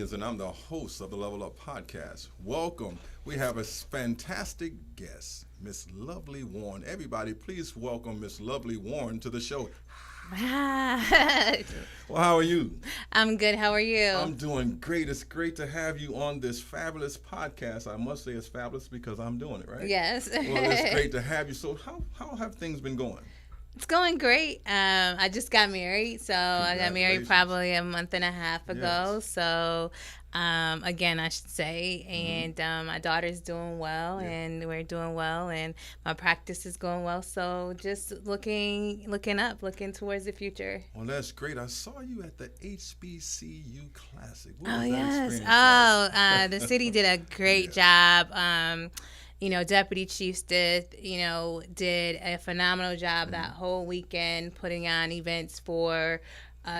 Daniels, and I'm the host of the Level Up Podcast. Welcome. We have a fantastic guest, Miss Lovely Warren. Everybody, please welcome Miss Lovely Warren to the show. Hi. Well, how are you? I'm good. How are you? I'm doing great. It's great to have you on this fabulous podcast. I must say it's fabulous because I'm doing it, right? Yes. Well, it's great to have you. So how have things been going? It's going great. I just got married, so I got married probably a month and a half ago. Yes. So, again, I should say, and my daughter's doing well, and we're doing well, and my practice is going well. So, just looking up, looking towards the future. Well, that's great. I saw you at the HBCU Classic. What Oh was that yes. experience like? The city did a great job. Deputy chiefs did a phenomenal job that whole weekend putting on events for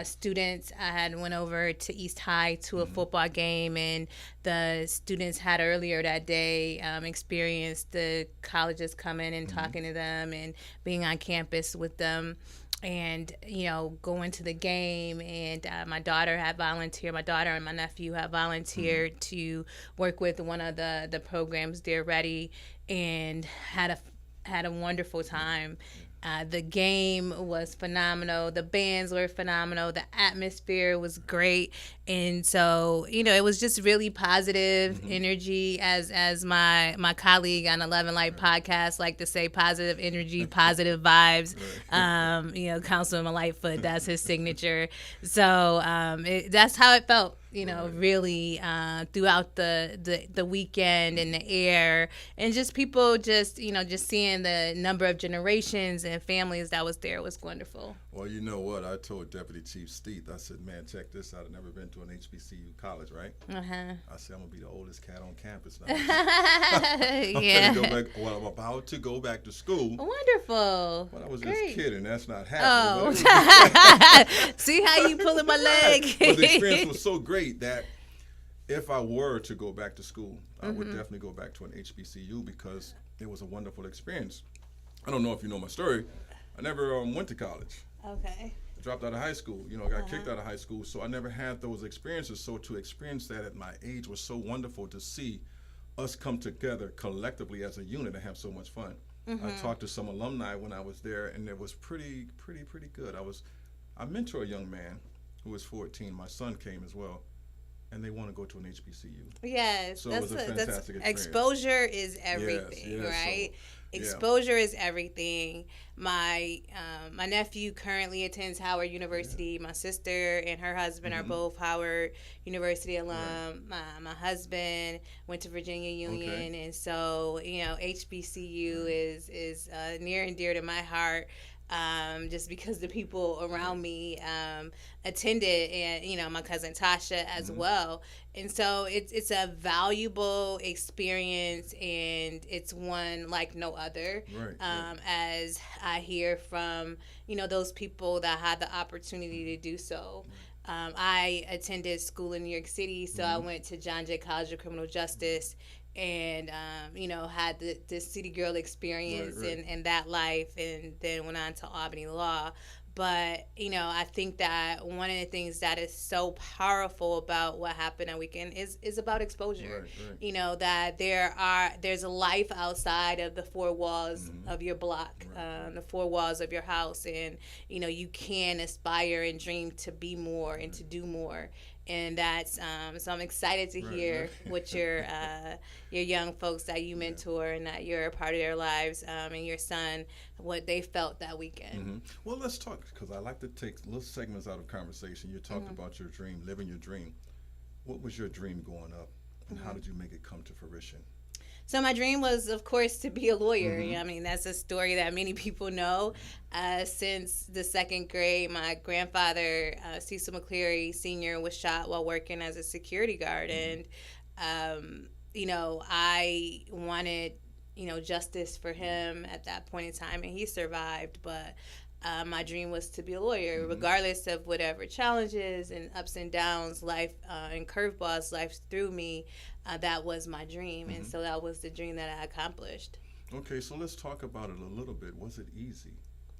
students. I had went over to East High to a football game, and the students had earlier that day experienced the colleges coming and talking to them and being on campus with them. And, going to the game, and my daughter and my nephew have volunteered to work with one of the programs there ready, and had a wonderful time. The game was phenomenal. The bands were phenomenal. The atmosphere was great. And so, it was just really positive energy, as my colleague on 11 Light podcast like to say, positive energy, positive vibes. Councilman Lightfoot, that's his signature. So that's how it felt. Really throughout the weekend and the air, and just people just seeing the number of generations and families that was there was wonderful. Well, you know what? I told Deputy Chief Steve, I said, man, check this out. I've never been to an HBCU college, right? I said, I'm going to be the oldest cat on campus now. I'm about to go back to school. Wonderful. But I was Great. just kidding. That's not happening. See how you pulling my leg? But the experience was so great that if I were to go back to school, I would definitely go back to an HBCU because it was a wonderful experience. I don't know if you know my story. I never went to college. Okay. I dropped out of high school. Got kicked out of high school. So I never had those experiences. So to experience that at my age was so wonderful to see us come together collectively as a unit and have so much fun. I talked to some alumni when I was there, and it was pretty good. I mentor a young man who was 14. My son came as well. And they want to go to an HBCU. Yes, so it was a fantastic experience. Exposure is everything, yes, right? So, exposure is everything. My nephew currently attends Howard University. My sister and her husband are both Howard University alum. My husband went to Virginia Union, and so HBCU is near and dear to my heart. Just because the people around me attended, and my cousin Tasha as well. And so it's a valuable experience, and it's one like no other. As I hear from those people that had the opportunity to do so. I attended school in New York City, so I went to John Jay College of Criminal Justice, and had the city girl experience and that life, and then went on to Albany Law. But I think that one of the things that is so powerful about what happened that weekend is about exposure. That there's a life outside of the four walls of your block, the four walls of your house, and you can aspire and dream to be more and to do more. And that's so I'm excited to hear what your young folks that you mentor and that you're a part of their lives, and your son, what they felt that weekend. Well, let's talk, because I like to take little segments out of conversation. You talked about your dream, living your dream. What was your dream growing up, and how did you make it come to fruition? So my dream was, of course, to be a lawyer. I mean, that's a story that many people know. Since the second grade, my grandfather, Cecil McCleary Sr., was shot while working as a security guard. And, I wanted, justice for him at that point in time, and he survived. But my dream was to be a lawyer, regardless of whatever challenges and ups and downs life and curveballs life threw me. That was my dream, and so that was the dream that I accomplished. Okay, so let's talk about it a little bit. Was it easy?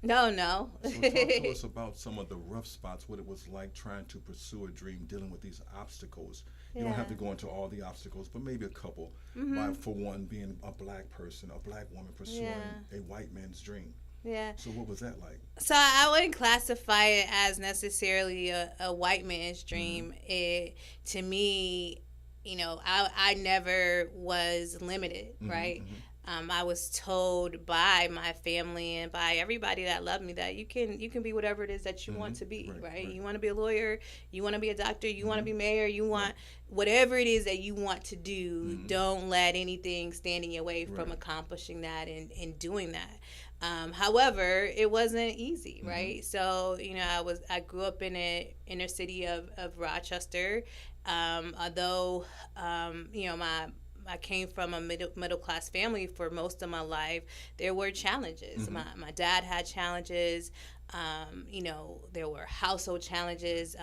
No. So talk to us about some of the rough spots, what it was like trying to pursue a dream, dealing with these obstacles. You don't have to go into all the obstacles, but maybe a couple. By, for one, being a black person, a black woman pursuing a white man's dream. Yeah. So what was that like? So I wouldn't classify it as necessarily a white man's dream. It, to me, I never was limited, right? I was told by my family and by everybody that loved me that you can be whatever it is that you want to be, right? You want to be a lawyer, you want to be a doctor, you want to be mayor, you want whatever it is that you want to do. Don't let anything stand in your way from accomplishing that and doing that. However, it wasn't easy, right? So, I grew up in the inner city of Rochester. Although, I came from a middle class family for most of my life, there were challenges. My dad had challenges. There were household challenges,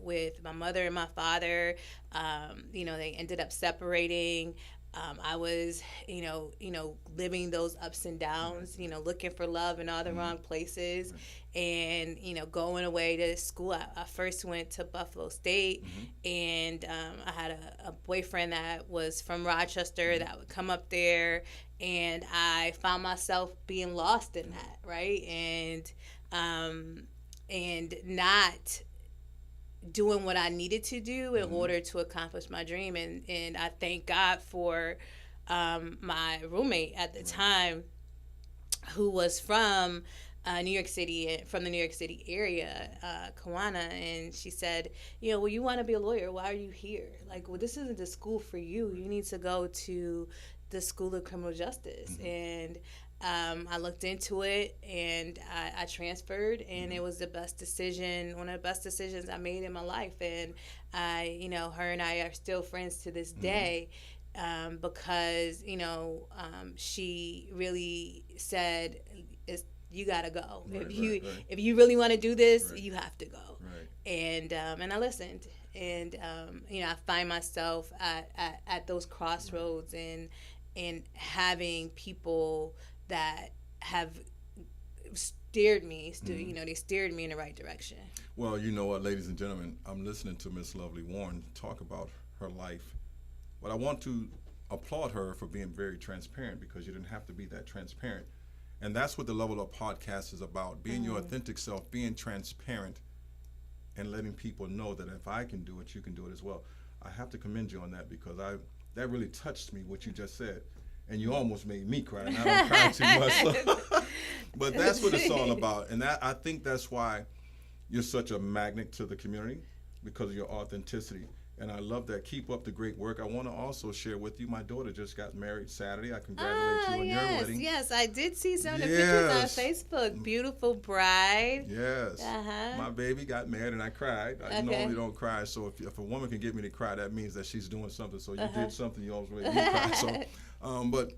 with my mother and my father. They ended up separating. I was, living those ups and downs, looking for love in all the wrong places, and, going away to school. I first went to Buffalo State, and I had a boyfriend that was from Rochester that would come up there, and I found myself being lost in that, right? And not doing what I needed to do in order to accomplish my dream. And I thank God for my roommate at the time, who was from New York City, from the New York City area, Kawana. And she said, well, you want to be a lawyer. Why are you here? Like, well, this isn't the school for you. You need to go to the School of Criminal Justice. And I looked into it, and I transferred, and it was the best decision, one of the best decisions I made in my life. And her and I are still friends to this day, because, she really said, you gotta go. If you really want to do this, you have to go. And I listened, and I find myself at those crossroads, and having people that have steered me, they steered me in the right direction. Well, you know what, ladies and gentlemen, I'm listening to Miss Lovely Warren talk about her life, but I want to applaud her for being very transparent, because you didn't have to be that transparent. And that's what the Level Up podcast is about, being your authentic self, being transparent, and letting people know that if I can do it, you can do it as well. I have to commend you on that, because that really touched me, what you just said. And you almost made me cry, and I don't cry too much. So. But that's what it's all about. And I think that's why you're such a magnet to the community, because of your authenticity. And I love that. Keep up the great work. I want to also share with you, my daughter just got married Saturday. I congratulate you on your wedding. Yes, I did see some of the pictures on Facebook. Beautiful bride. Yes. My baby got married, and I cried. I normally don't cry, so if a woman can get me to cry, that means that she's doing something. So you did something, you always made me cry. So, but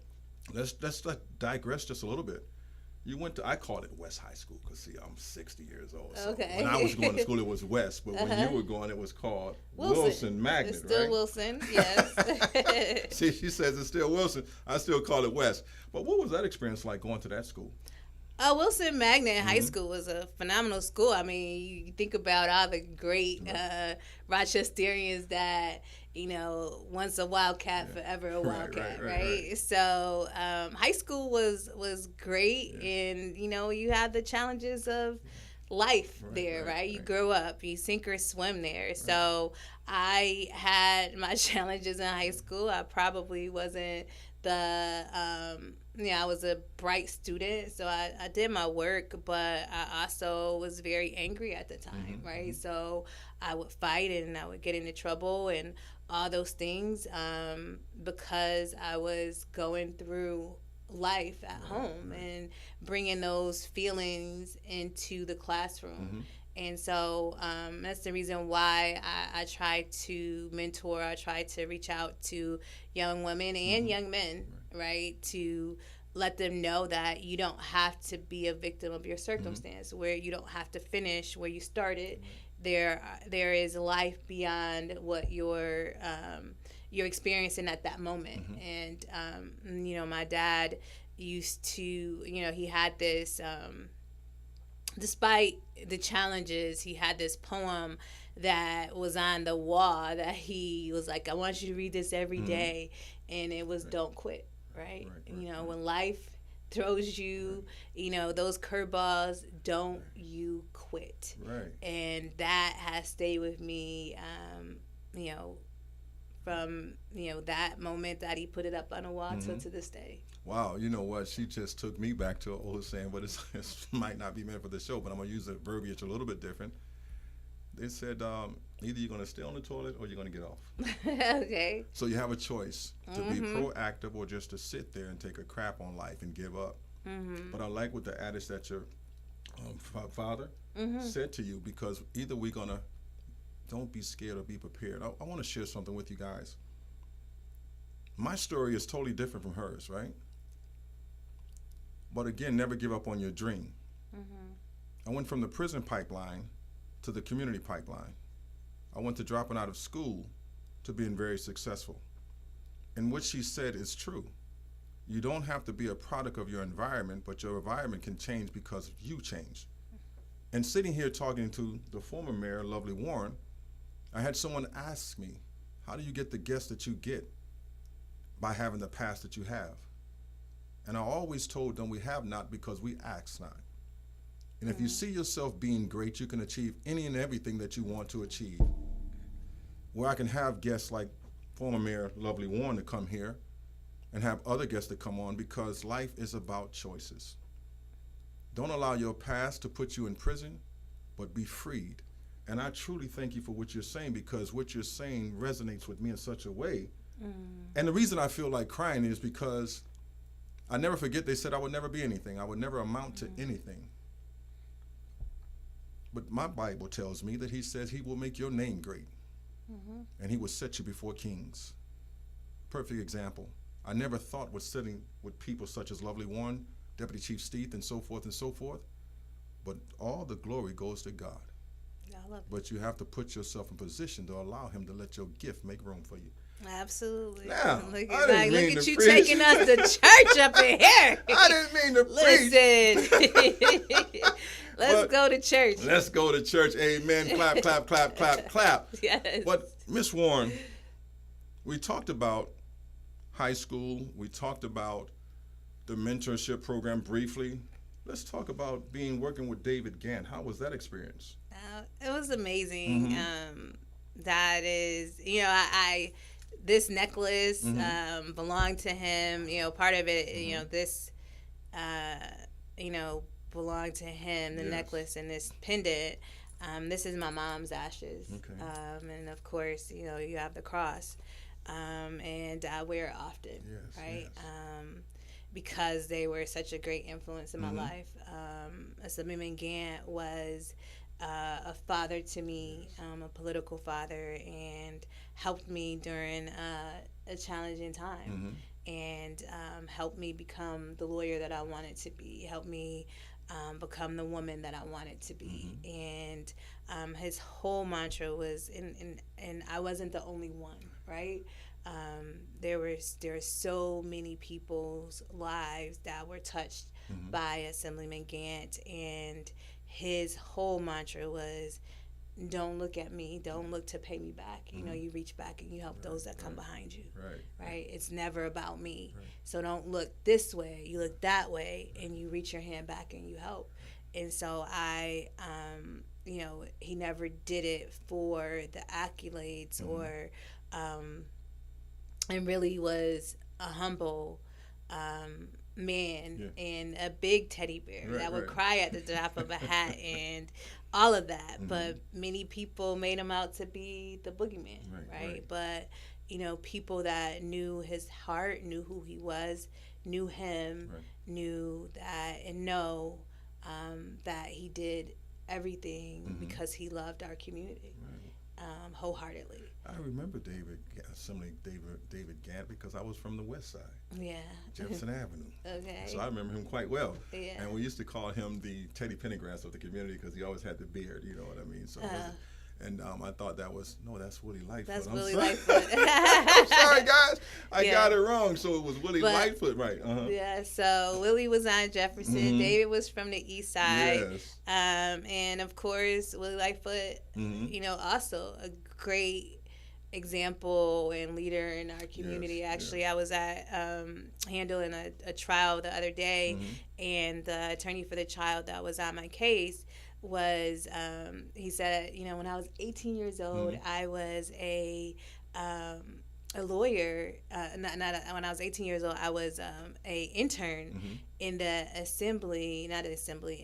let's digress just a little bit. You went to, I called it West High School, because, see, I'm 60 years old. So when I was going to school, it was West. But when you were going, it was called Wilson Magnet, it's still right? Wilson, yes. See, she says it's still Wilson. I still call it West. But what was that experience like, going to that school? Wilson Magnet High School was a phenomenal school. I mean, you think about all the great Rochesterians that, once a Wildcat, forever a Wildcat, right? So high school was great, and, you had the challenges of life there, right? You grow up, you sink or swim there. So I had my challenges in high school. I probably wasn't I was a bright student, so I did my work, but I also was very angry at the time, right? So I would fight, and I would get into trouble and all those things, because I was going through life at home and bringing those feelings into the classroom. And so that's the reason why I try to mentor, I try to reach out to young women and young men, right, to let them know that you don't have to be a victim of your circumstance, where you don't have to finish where you started. There is life beyond what you're experiencing at that moment. And my dad used to, he had this despite the challenges, he had this poem that was on the wall that he was like, I want you to read this every day. And it was, don't quit, right? When life throws you, those curveballs, don't you quit. Right. And that has stayed with me, from, that moment that he put it up on a wall to this day. Wow, you know what? She just took me back to an old saying, but it might not be meant for the show, but I'm going to use the verbiage a little bit different. They said, either you're going to stay on the toilet or you're going to get off. Okay. So you have a choice to be proactive or just to sit there and take a crap on life and give up. But I like what the adage that your father said to you, because either we're going to, don't be scared or be prepared. I want to share something with you guys. My story is totally different from hers, right? But again, never give up on your dream. I went from the prison pipeline to the community pipeline. I went to dropping out of school to being very successful. And what she said is true. You don't have to be a product of your environment, but your environment can change because you change. And sitting here talking to the former mayor, Lovely Warren, I had someone ask me, how do you get the guests that you get? By having the past that you have. And I always told them we have not because we ask not. And if you see yourself being great, you can achieve any and everything that you want to achieve. Where I can have guests like former Mayor Lovely Warren to come here and have other guests to come on, because life is about choices. Don't allow your past to put you in prison, but be freed. And I truly thank you for what you're saying, because what you're saying resonates with me in such a way. And the reason I feel like crying is because I never forget they said I would never be anything. I would never amount to anything. But my Bible tells me that he says he will make your name great. And he will set you before kings. Perfect example. I never thought with sitting with people such as Lovely Warren, Deputy Chief Steeth, and so forth and so forth. But all the glory goes to God. But you have to put yourself in position to allow him to let your gift make room for you. Absolutely. Now, look I at, didn't mean you to preach. taking us to church up in here. I didn't mean to Listen. Let's go to church. Let's go to church. Amen. Clap, clap, clap, clap, clap. Yes. But Miss Warren, we talked about high school. We talked about the mentorship program briefly. Let's talk about working with David Gant. How was that experience? It was amazing. That is, I this necklace belonged to him. Part of it, this, belonged to him. The necklace and this pendant. This is my mom's ashes. Okay. And of course, you have the cross, and I wear it often, right? Yes. Because they were such a great influence in my life. Waymon Gant was a father to me, a political father, and helped me during a challenging time, and helped me become the lawyer that I wanted to be, helped me become the woman that I wanted to be. And his whole mantra was, and I wasn't the only one, right? There were so many people's lives that were touched by Assemblyman Gant, and his whole mantra was, don't look at me, don't look to pay me back. You reach back and you help those that come behind you. Right? It's never about me. So don't look this way, you look that way, and you reach your hand back and you help. And so I, he never did it for the accolades or, and really was a humble man and a big teddy bear that would cry at the drop of a hat and all of that. But many people made him out to be the boogeyman, right? But, people that knew his heart, knew who he was, knew him, knew that and know that he did everything because he loved our community wholeheartedly. I remember David Gant because I was from the West Side. Yeah. Jefferson Avenue. Okay. So I remember him quite well. Yeah. And we used to call him the Teddy Pendergrass of the community because he always had the beard, you know what I mean? So And I thought that's Willie Lightfoot. That's I'm Willie sorry. Lightfoot. I'm sorry, guys. I got it wrong. So it was Willie Lightfoot, right? Yeah, so Willie was on Jefferson. Mm-hmm. David was from the east side. Yes. And of course, Willie Lightfoot, Mm-hmm. Also a great example and leader in our community. Yes, Actually, yes. I was at handling a trial the other day, Mm-hmm. and the attorney for the child that was on my case was he said, when I was 18 years old, Mm-hmm. I was a lawyer. Not when I was 18 years old, I was a intern Mm-hmm. in the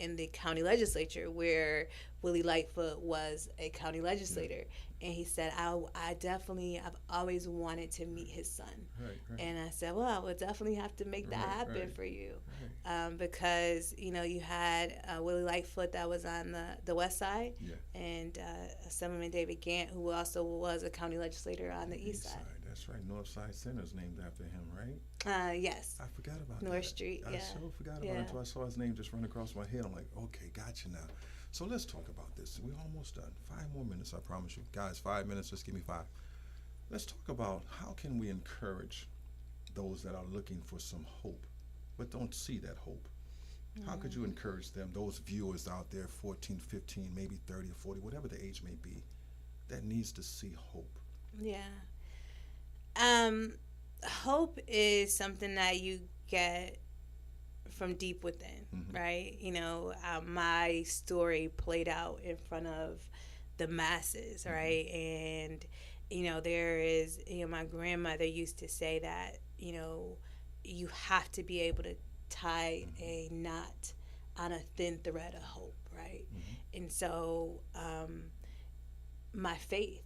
in the county legislature, where Willie Lightfoot was a county legislator. And he said, I've always wanted to meet his son. Right. And I said, well, I would definitely have to make that happen for you. Right. Because, you had Willie Lightfoot that was on the west side, and Assemblyman David Gant, who also was a county legislator on the east side. That's right. Northside Center is named after him, right? Yes. I forgot about North that. Street, I so forgot about it until I saw his name just run across my head. I'm like, okay, gotcha now. So let's talk about this. We're almost done. 5 more minutes, I promise you. Guys, 5 minutes, just give me 5. Let's talk about how can we encourage those that are looking for some hope, but don't see that hope. How could you encourage them, those viewers out there, 14, 15, maybe 30 or 40, whatever the age may be, that needs to see hope? Yeah. Hope is something that you get from deep within, right? My story played out in front of the masses, right? And, there is, my grandmother used to say that, you have to be able to tie a knot on a thin thread of hope, right? And so my faith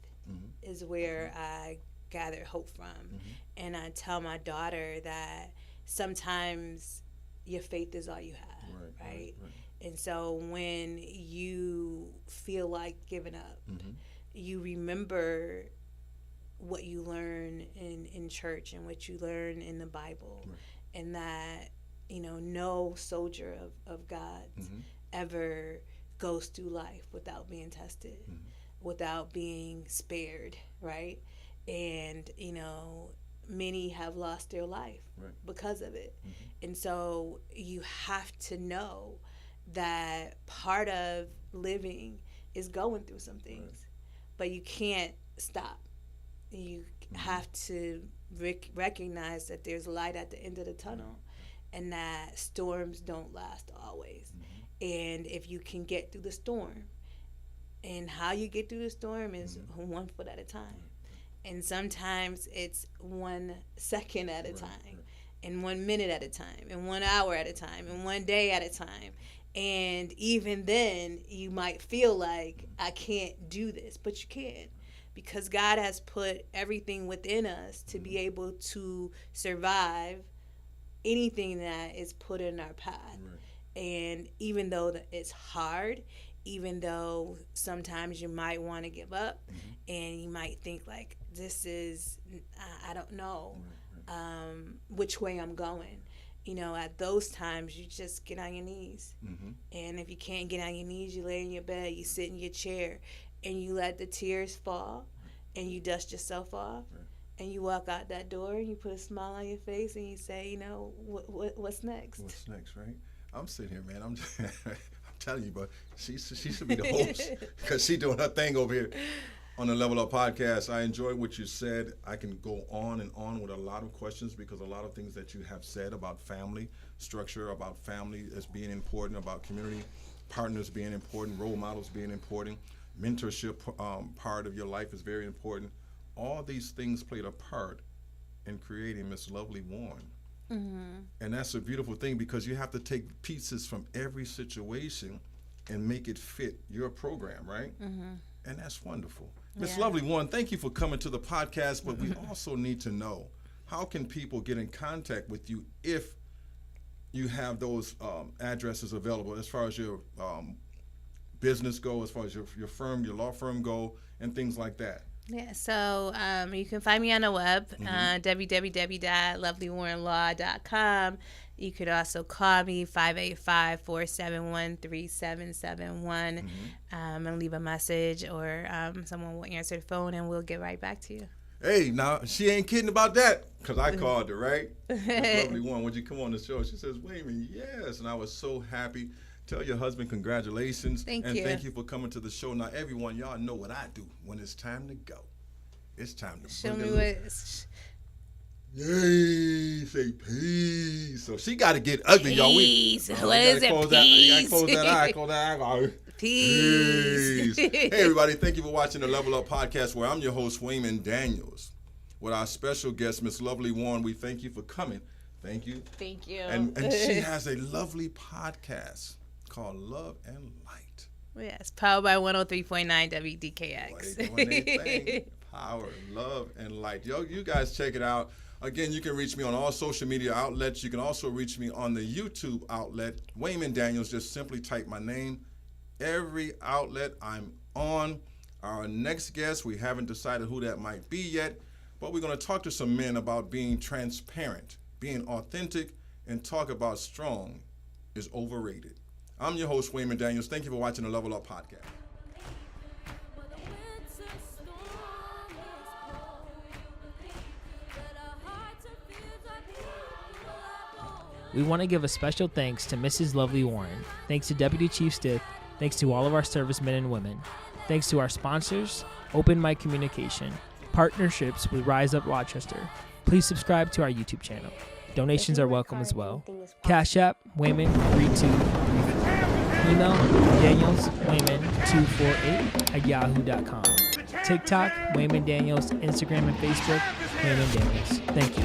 is where I gather hope from. And I tell my daughter that sometimes your faith is all you have, right? And so when you feel like giving up, you remember what you learn in church and what you learn in the Bible, and that, no soldier of God's ever goes through life without being tested, without being spared, right? And, many have lost their life because of it. And so you have to know that part of living is going through some things, but you can't stop. You have to recognize that there's light at the end of the tunnel, and that storms don't last always. And if you can get through the storm, and how you get through the storm is 1 foot at a time. And sometimes it's 1 second at a time, and 1 minute at a time, and 1 hour at a time, and 1 day at a time. And even then, you might feel like, I can't do this, but you can, because God has put everything within us to be able to survive anything that is put in our path. And even though it's hard, even though sometimes you might want to give up, and you might think like, this is, I don't know which way I'm going. At those times, you just get on your knees. And if you can't get on your knees, you lay in your bed, you sit in your chair, and you let the tears fall, and you dust yourself off, and you walk out that door, and you put a smile on your face, and you say, what's next? What's next, right? I'm sitting here, man. I'm telling you, but she should be the host, because she's doing her thing over here on the Level Up Podcast. I enjoy what you said. I can go on and on with a lot of questions, because a lot of things that you have said about family structure, about family as being important, about community partners being important, role models being important, mentorship part of your life is very important. All these things played a part in creating Miss Lovely Warren. And that's a beautiful thing, because you have to take pieces from every situation and make it fit your program, right? And that's wonderful. Miss Lovely Warren, thank you for coming to the podcast, but we also need to know, how can people get in contact with you if you have those addresses available, as far as your business go, as far as your firm, your law firm go, and things like that? Yeah, so you can find me on the web, www.lovelywarrenlaw.com. You could also call me 585-471-3771 and leave a message, or someone will answer the phone and we'll get right back to you. Hey, now, she ain't kidding about that, because I called her, right? This lovely one, would you come on the show? She says, Waymon, yes. And I was so happy. Tell your husband congratulations. Thank you. And thank you for coming to the show. Now, everyone, y'all know what I do when it's time to go. It's time to show me what. Yay, say peace. So she got to get ugly, y'all. Peace. What is it? Peace. Close that eye. Close that eye. Peace. Hey, everybody. Thank you for watching the Level Up Podcast, where I'm your host, Waymon Daniels. With our special guest, Miss Lovely Warren, we thank you for coming. Thank you. Thank you. And she has a lovely podcast called Love and Light. Yes, powered by 103.9 WDKX. Boy, they doing their thing. Power, love, and light. Yo, you guys check it out. Again, you can reach me on all social media outlets. You can also reach me on the YouTube outlet, Waymon Daniels. Just simply type my name. Every outlet I'm on. Our next guest, we haven't decided who that might be yet, but we're going to talk to some men about being transparent, being authentic, and talk about strong is overrated. I'm your host, Waymon Daniels. Thank you for watching the Level Up Podcast. We want to give a special thanks to Mrs. Lovely Warren. Thanks to Deputy Chief Stith. Thanks to all of our servicemen and women. Thanks to our sponsors, Open Mic Communication, partnerships with Rise Up Rochester. Please subscribe to our YouTube channel. Donations are welcome as well. Cash App, Waymon3234. Email, Daniels, Waymon248@yahoo.com. TikTok, Waymon Daniels. Instagram and Facebook, Waymon Daniels. Thank you.